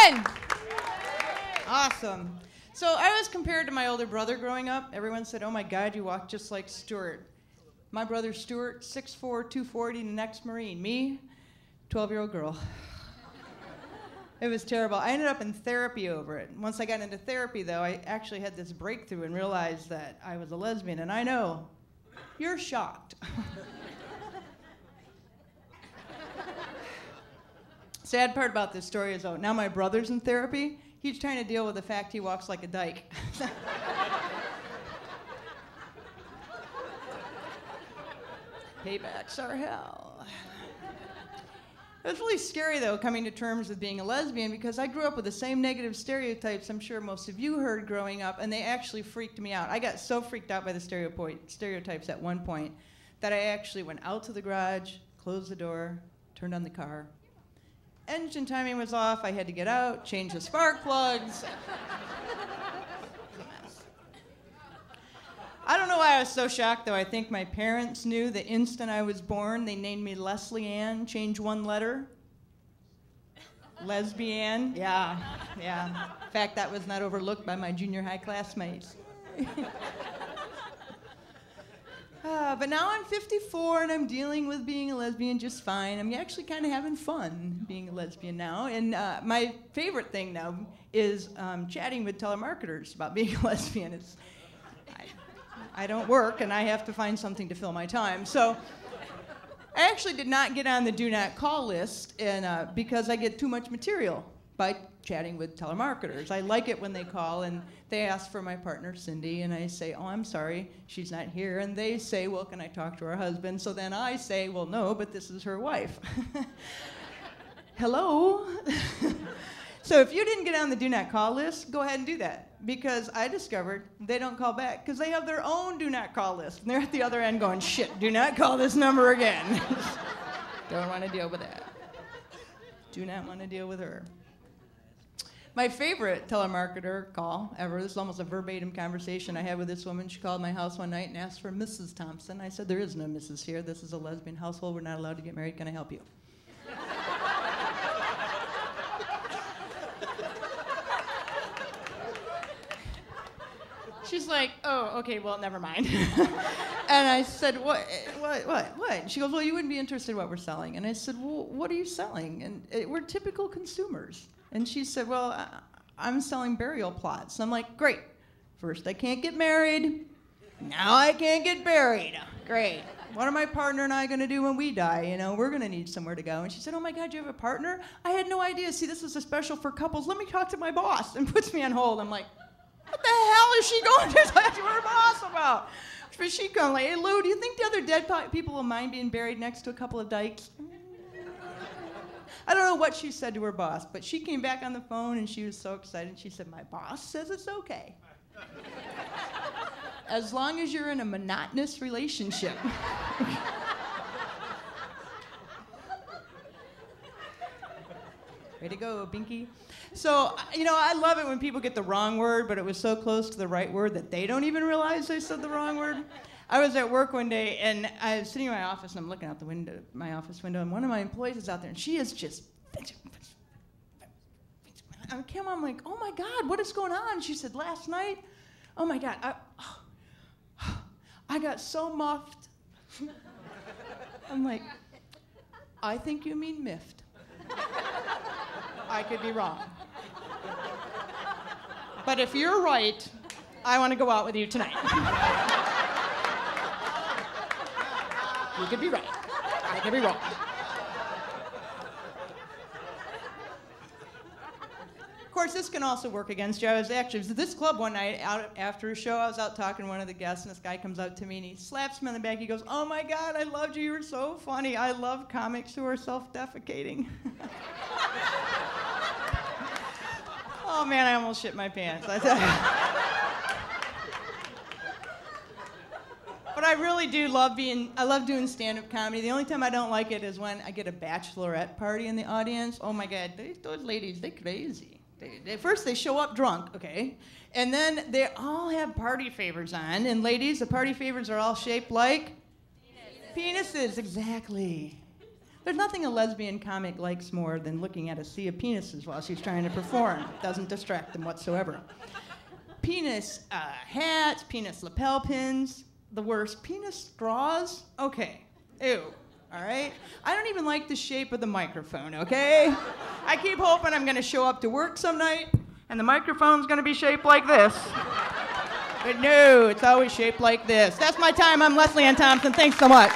in. Awesome. So I was compared to my older brother growing up. Everyone said, oh my God, you walk just like Stuart. My brother Stuart, 6'4", 240, the next Marine. Me, 12-year-old girl. It was terrible. I ended up in therapy over it. Once I got into therapy, though, I actually had this breakthrough and realized that I was a lesbian. And I know, you're shocked. Sad part about this story is, though, now my brother's in therapy. He's trying to deal with the fact he walks like a dyke. Paybacks are hell. It was really scary, though, coming to terms with being a lesbian, because I grew up with the same negative stereotypes I'm sure most of you heard growing up, and they actually freaked me out. I got so freaked out by the stereotypes at one point that I actually went out to the garage, closed the door, turned on the car. Engine timing was off. I had to get out, change the spark plugs. I don't know why I was so shocked, though. I think my parents knew the instant I was born. They named me Leslie Ann, changed one letter. Lesbian. Yeah. In fact, that was not overlooked by my junior high classmates. But now I'm 54 and I'm dealing with being a lesbian just fine. I'm actually kind of having fun being a lesbian now. And my favorite thing now is chatting with telemarketers about being a lesbian. I don't work and I have to find something to fill my time. So I actually did not get on the do not call list and, because I get too much material by chatting with telemarketers. I like it when they call and they ask for my partner, Cindy, and I say, oh, I'm sorry, she's not here. And they say, well, can I talk to her husband? So then I say, well, no, but this is her wife. Hello? So if you didn't get on the do not call list, go ahead and do that. Because I discovered they don't call back because they have their own do not call list. And they're at the other end going, shit, do not call this number again. Don't want to deal with that. Do not want to deal with her. My favorite telemarketer call ever, this is almost a verbatim conversation I had with this woman. She called my house one night and asked for Mrs. Thompson. I said, there is no Mrs. here. This is a lesbian household. We're not allowed to get married. Can I help you? She's like, oh, okay, well, never mind. And I said, what? She goes, well, you wouldn't be interested in what we're selling. And I said, well, what are you selling? And we're typical consumers. And she said, well, I'm selling burial plots. And I'm like, great. First, I can't get married. Now I can't get buried. Great. What are my partner and I going to do when we die? You know, we're going to need somewhere to go. And she said, oh, my God, you have a partner? I had no idea. See, this is a special for couples. Let me talk to my boss. And puts me on hold. I'm like, what the hell is she going to talk to her boss about? But she comes like, hey, Lou, do you think the other dead people will mind being buried next to a couple of dykes? I don't know what she said to her boss, but she came back on the phone and she was so excited. She said, my boss says it's okay. As long as you're in a monotonous relationship. Way to go, Binky. So, you know, I love it when people get the wrong word, but it was so close to the right word that they don't even realize they said the wrong word. I was at work one day, and I was sitting in my office, and I'm looking out the window, my office window, and one of my employees is out there, and she is just... I came on, I'm like, oh, my God, what is going on? She said, last night, oh, my God, I got so muffed. I'm like, I think you mean miffed. I could be wrong. But if you're right, I want to go out with you tonight. You could be right. I could be wrong. Of course, this can also work against you. I was actually at this club one night out after a show. I was out talking to one of the guests, and this guy comes up to me, and he slaps me on the back. He goes, oh, my God, I loved you. You were so funny. I love comics who are self-defecating. Oh, man, I almost shit my pants. But I really do love doing stand-up comedy. The only time I don't like it is when I get a bachelorette party in the audience. Oh, my God, those ladies, they're crazy. First, they show up drunk, okay? And then they all have party favors on. And ladies, the party favors are all shaped like? Penises, exactly. There's nothing a lesbian comic likes more than looking at a sea of penises while she's trying to perform. It doesn't distract them whatsoever. Penis hats, penis lapel pins, the worst. Penis straws? Okay. Ew. All right? I don't even like the shape of the microphone, okay? I keep hoping I'm going to show up to work some night and the microphone's going to be shaped like this. But no, it's always shaped like this. That's my time. I'm Leslie Ann Thompson. Thanks so much.